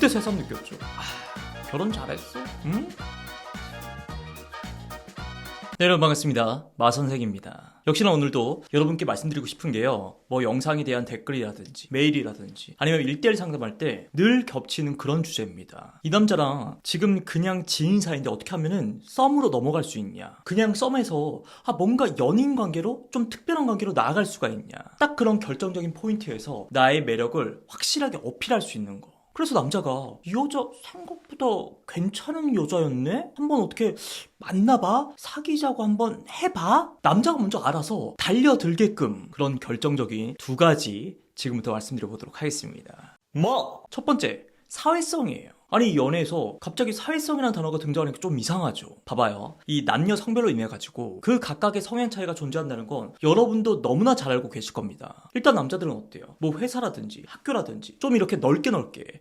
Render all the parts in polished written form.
그때 새삼 느꼈죠. 결혼 잘했어? 응? 네, 여러분 반갑습니다. 마선생입니다. 역시나 오늘도 여러분께 말씀드리고 싶은 게요, 뭐 영상에 대한 댓글이라든지 메일이라든지 아니면 1대1 상담할 때 늘 겹치는 그런 주제입니다. 이 남자랑 지금 그냥 지인 사이인데 어떻게 하면은 썸으로 넘어갈 수 있냐, 그냥 썸에서 뭔가 연인 관계로 좀 특별한 관계로 나아갈 수가 있냐, 딱 그런 결정적인 포인트에서 나의 매력을 확실하게 어필할 수 있는 거. 그래서 남자가 이 여자 생각보다 괜찮은 여자였네? 한번 어떻게 만나봐? 사귀자고 한번 해봐? 남자가 먼저 알아서 달려들게끔 그런 결정적인 두 가지 지금부터 말씀드려보도록 하겠습니다. 첫 번째, 사회성이에요. 아니, 연애에서 갑자기 사회성이라는 단어가 등장하니까 좀 이상하죠. 봐봐요. 이 남녀 성별로 인해가지고 그 각각의 성향 차이가 존재한다는 건 여러분도 너무나 잘 알고 계실 겁니다. 일단 남자들은 어때요? 뭐 회사라든지 학교라든지 좀 이렇게 넓게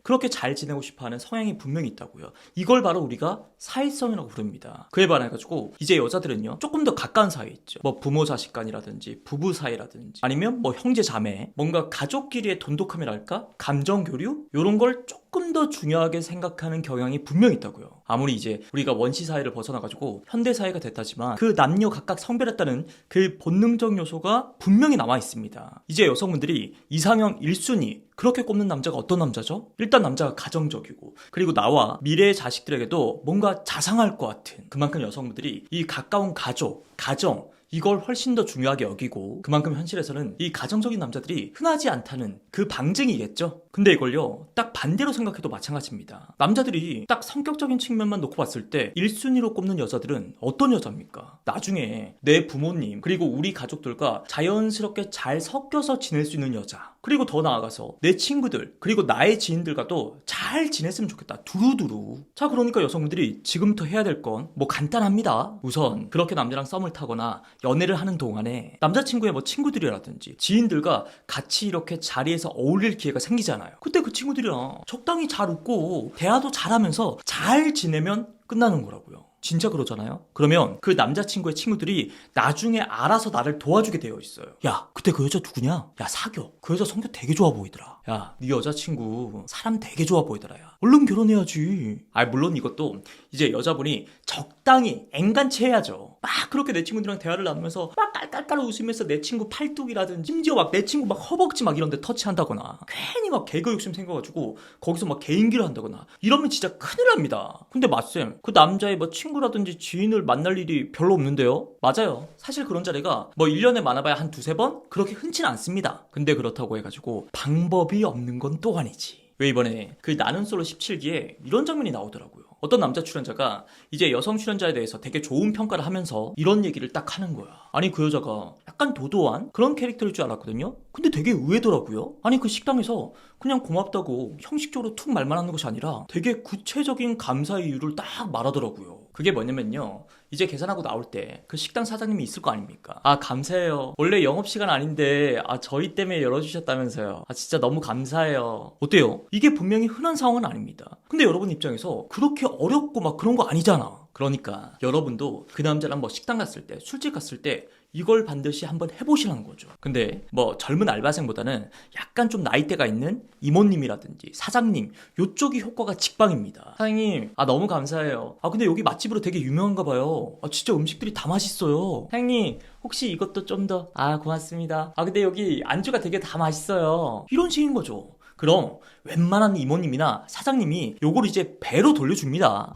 그렇게 잘 지내고 싶어하는 성향이 분명히 있다고요. 이걸 바로 우리가 사회성이라고 부릅니다. 그에 반해가지고 이제 여자들은요, 조금 더 가까운 사이에 있죠. 뭐 부모 자식 간이라든지 부부 사이라든지 아니면 뭐 형제 자매, 뭔가 가족끼리의 돈독함이랄까? 감정 교류? 요런 걸 조금 더 중요하게 생각하는 경향이 분명히 있다고요. 아무리 이제 우리가 원시 사회를 벗어나가지고 현대 사회가 됐다지만 그 남녀 각각 성별에 따른 그 본능적 요소가 분명히 남아 있습니다. 이제 여성분들이 이상형 1순위 그렇게 꼽는 남자가 어떤 남자죠? 일단 남자가 가정적이고, 그리고 나와 미래의 자식들에게도 뭔가 자상할 것 같은, 그만큼 여성분들이 이 가까운 가정 이걸 훨씬 더 중요하게 여기고, 그만큼 현실에서는 이 가정적인 남자들이 흔하지 않다는 그 방증이겠죠. 근데 이걸요, 딱 반대로 생각해도 마찬가지입니다. 남자들이 딱 성격적인 측면만 놓고 봤을 때 1순위로 꼽는 여자들은 어떤 여자입니까? 나중에 내 부모님 그리고 우리 가족들과 자연스럽게 잘 섞여서 지낼 수 있는 여자, 그리고 더 나아가서 내 친구들 그리고 나의 지인들과도 잘 지냈으면 좋겠다, 두루두루. 자, 그러니까 여성분들이 지금부터 해야 될 건 뭐 간단합니다. 우선 그렇게 남자랑 썸을 타거나 연애를 하는 동안에 남자친구의 뭐 친구들이라든지 지인들과 같이 이렇게 자리에서 어울릴 기회가 생기잖아요. 그때 그 친구들이랑 적당히 잘 웃고 대화도 잘하면서 잘 지내면 끝나는 거라고요. 진짜 그러잖아요? 그러면 그 남자친구의 친구들이 나중에 알아서 나를 도와주게 되어 있어요. 야, 그때 그 여자 누구냐? 야, 사겨. 그 여자 성격 되게 좋아 보이더라. 야, 네 여자친구 사람 되게 좋아 보이더라. 야, 얼른 결혼해야지. 물론 이것도 이제 여자분이 적당히 앵간치 해야죠. 막 그렇게 내 친구들이랑 대화를 나누면서 막 깔깔깔 웃으면서 내 친구 팔뚝이라든지 심지어 막 내 친구 막 허벅지 막 이런 데 터치한다거나 괜히 막 개그 욕심 생겨가지고 거기서 막 개인기를 한다거나 이러면 진짜 큰일 납니다. 근데 맞쌤, 그 남자의 뭐 친구라든지 지인을 만날 일이 별로 없는데요? 맞아요. 사실 그런 자리가 뭐 1년에 많아봐야 한 두세 번? 그렇게 흔치는 않습니다. 근데 그렇다고 해가지고 방법이 없는 건 또 아니지. 왜 이번에 그 나는 솔로 17기에 이런 장면이 나오더라고요. 어떤 남자 출연자가 이제 여성 출연자에 대해서 되게 좋은 평가를 하면서 이런 얘기를 딱 하는 거야. 아니, 그 여자가 약간 도도한 그런 캐릭터일 줄 알았거든요. 근데 되게 의외더라고요. 아니, 그 식당에서 그냥 고맙다고 형식적으로 툭 말만 하는 것이 아니라 되게 구체적인 감사의 이유를 딱 말하더라고요. 그게 뭐냐면요, 이제 계산하고 나올 때 그 식당 사장님이 있을 거 아닙니까? 감사해요. 원래 영업시간 아닌데 저희 때문에 열어주셨다면서요. 진짜 너무 감사해요. 어때요? 이게 분명히 흔한 상황은 아닙니다. 근데 여러분 입장에서 그렇게 어렵고 막 그런 거 아니잖아. 그러니까 여러분도 그 남자랑 뭐 식당 갔을 때, 술집 갔을 때 이걸 반드시 한번 해보시라는 거죠. 근데 뭐 젊은 알바생보다는 약간 좀 나이대가 있는 이모님이라든지 사장님, 요쪽이 효과가 직방입니다. 사장님, 너무 감사해요. 근데 여기 맛집으로 되게 유명한가 봐요. 진짜 음식들이 다 맛있어요. 사장님, 혹시 이것도 좀 더. 고맙습니다. 근데 여기 안주가 되게 다 맛있어요. 이런 식인 거죠. 그럼 웬만한 이모님이나 사장님이 요걸 이제 배로 돌려줍니다.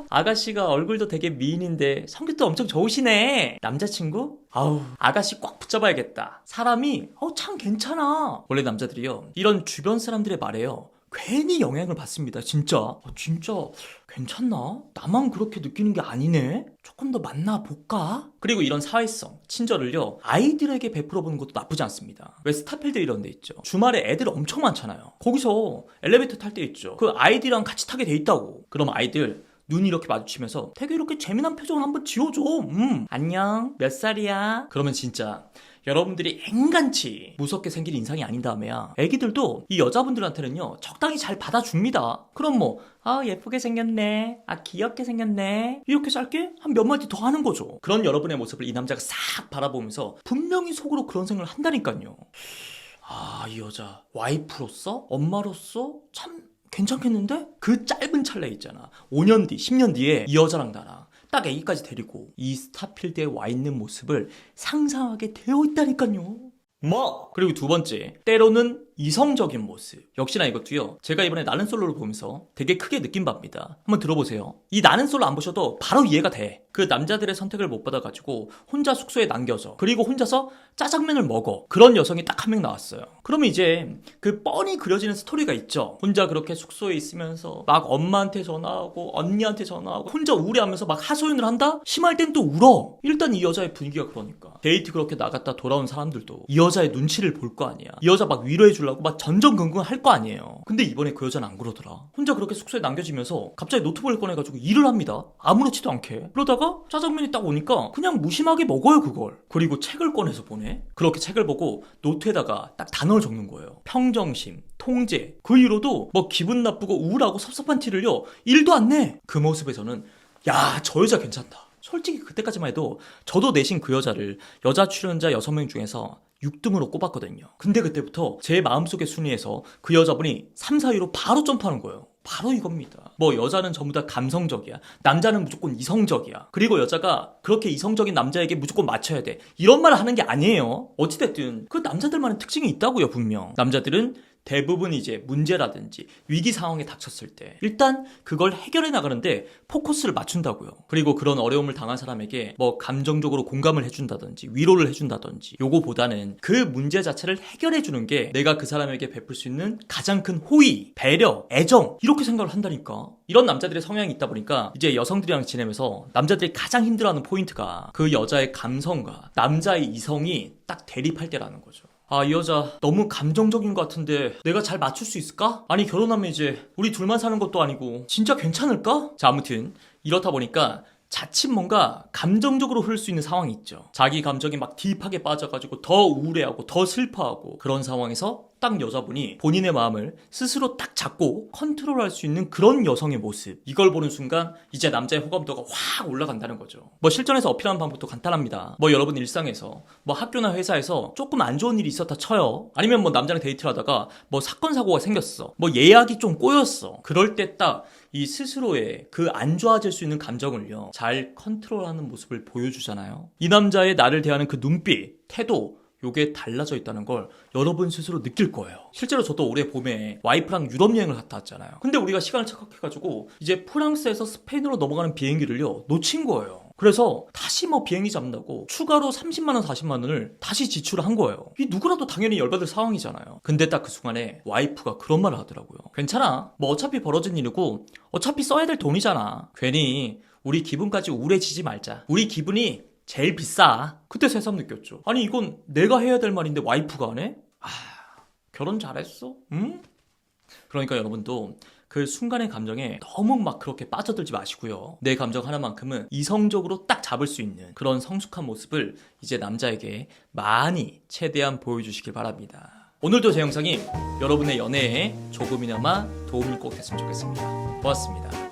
아가씨가 얼굴도 되게 미인인데 성격도 엄청 좋으시네. 남자친구? 아가씨 꽉 붙잡아야겠다. 사람이 참 괜찮아. 원래 남자들이요, 이런 주변 사람들의 말에요 괜히 영향을 받습니다. 진짜 괜찮나? 나만 그렇게 느끼는 게 아니네? 조금 더 만나볼까? 그리고 이런 사회성, 친절을요, 아이들에게 베풀어보는 것도 나쁘지 않습니다. 왜 스타필드 이런 데 있죠, 주말에 애들 엄청 많잖아요. 거기서 엘리베이터 탈 때 있죠, 그 아이들이랑 같이 타게 돼 있다고. 그럼 아이들 눈이 이렇게 마주치면서 되게 이렇게 재미난 표정을 한번 지어줘. 안녕, 몇 살이야? 그러면 진짜 여러분들이 앵간치 무섭게 생긴 인상이 아닌 다음에야 애기들도 이 여자분들한테는요 적당히 잘 받아줍니다. 그럼 뭐 예쁘게 생겼네, 귀엽게 생겼네, 이렇게 짧게 한 몇 마디 더 하는 거죠. 그런 여러분의 모습을 이 남자가 싹 바라보면서 분명히 속으로 그런 생각을 한다니까요. 이 여자 와이프로서, 엄마로서 참 괜찮겠는데? 그 짧은 찰나 있잖아. 5년 뒤, 10년 뒤에 이 여자랑 나랑 딱 A까지 데리고 이 스타필드에 와 있는 모습을 상상하게 되어 있다니까요. 뭐? 그리고 두 번째, 때로는 이성적인 모습. 역시나 이것도요, 제가 이번에 나는 솔로를 보면서 되게 크게 느낀 바입니다. 한번 들어보세요. 이 나는 솔로 안 보셔도 바로 이해가 돼. 그 남자들의 선택을 못 받아가지고 혼자 숙소에 남겨져. 그리고 혼자서 짜장면을 먹어. 그런 여성이 딱 한 명 나왔어요. 그러면 이제 그 뻔히 그려지는 스토리가 있죠. 혼자 그렇게 숙소에 있으면서 막 엄마한테 전화하고 언니한테 전화하고 혼자 우울해하면서 막 하소연을 한다? 심할 땐 또 울어. 일단 이 여자의 분위기가 그러니까. 데이트 그렇게 나갔다 돌아온 사람들도 이 여자의 눈치를 볼 거 아니야. 이 여자 막 위로해주려고 막 전전긍긍 할 거 아니에요. 근데 이번에 그 여자는 안 그러더라. 혼자 그렇게 숙소에 남겨지면서 갑자기 노트북을 꺼내가지고 일을 합니다. 아무렇지도 않게. 그러다가 짜장면이 딱 오니까 그냥 무심하게 먹어요, 그걸. 그리고 책을 꺼내서 보내. 그렇게 책을 보고 노트에다가 딱 단어를 적는 거예요. 평정심, 통제. 그 이후로도 뭐 기분 나쁘고 우울하고 섭섭한 티를요, 1도 안 내. 그 모습에서는 야, 저 여자 괜찮다. 솔직히 그때까지만 해도 저도 내신 그 여자를 여자 출연자 6명 중에서 6등으로 꼽았거든요. 근데 그때부터 제 마음속의 순위에서 그 여자분이 3, 4위로 바로 점프하는 거예요. 바로 이겁니다. 뭐 여자는 전부 다 감성적이야. 남자는 무조건 이성적이야. 그리고 여자가 그렇게 이성적인 남자에게 무조건 맞춰야 돼. 이런 말을 하는 게 아니에요. 어찌됐든 그 남자들만의 특징이 있다고요, 분명. 남자들은 대부분 이제 문제라든지 위기 상황에 닥쳤을 때 일단 그걸 해결해 나가는데 포커스를 맞춘다고요. 그리고 그런 어려움을 당한 사람에게 뭐 감정적으로 공감을 해준다든지 위로를 해준다든지 요거보다는 그 문제 자체를 해결해 주는 게 내가 그 사람에게 베풀 수 있는 가장 큰 호의, 배려, 애정 이렇게 생각을 한다니까. 이런 남자들의 성향이 있다 보니까 이제 여성들이랑 지내면서 남자들이 가장 힘들어하는 포인트가 그 여자의 감성과 남자의 이성이 딱 대립할 때라는 거죠. 아, 이 여자 너무 감정적인 것 같은데 내가 잘 맞출 수 있을까? 아니, 결혼하면 이제 우리 둘만 사는 것도 아니고 진짜 괜찮을까? 자, 아무튼 이렇다 보니까 자칫 뭔가 감정적으로 흐를 수 있는 상황이 있죠. 자기 감정이 막 딥하게 빠져가지고 더 우울해하고 더 슬퍼하고 그런 상황에서 딱 여자분이 본인의 마음을 스스로 딱 잡고 컨트롤할 수 있는 그런 여성의 모습, 이걸 보는 순간 이제 남자의 호감도가 확 올라간다는 거죠. 뭐 실전에서 어필하는 방법도 간단합니다. 뭐 여러분 일상에서 뭐 학교나 회사에서 조금 안 좋은 일이 있었다 쳐요. 아니면 뭐 남자랑 데이트를 하다가 뭐 사건 사고가 생겼어. 뭐 예약이 좀 꼬였어. 그럴 때 딱 이 스스로의 그 안 좋아질 수 있는 감정을요, 잘 컨트롤하는 모습을 보여주잖아요. 이 남자의 나를 대하는 그 눈빛, 태도, 요게 달라져 있다는 걸 여러분 스스로 느낄 거예요. 실제로 저도 올해 봄에 와이프랑 유럽 여행을 갔다 왔잖아요. 근데 우리가 시간을 착각해가지고 이제 프랑스에서 스페인으로 넘어가는 비행기를요, 놓친 거예요. 그래서 다시 뭐 비행기 잡는다고 추가로 30만원, 40만원을 다시 지출을 한 거예요. 이 누구라도 당연히 열받을 상황이잖아요. 근데 딱 그 순간에 와이프가 그런 말을 하더라고요. 괜찮아. 뭐 어차피 벌어진 일이고 어차피 써야 될 돈이잖아. 괜히 우리 기분까지 우울해지지 말자. 우리 기분이 제일 비싸. 그때 새삼 느꼈죠. 아니, 이건 내가 해야 될 말인데 와이프가 안 해? 아, 결혼 잘했어? 응? 그러니까 여러분도 그 순간의 감정에 너무 막 그렇게 빠져들지 마시고요. 내 감정 하나만큼은 이성적으로 딱 잡을 수 있는 그런 성숙한 모습을 이제 남자에게 많이 최대한 보여주시길 바랍니다. 오늘도 제 영상이 여러분의 연애에 조금이나마 도움이 꼭 됐으면 좋겠습니다. 고맙습니다.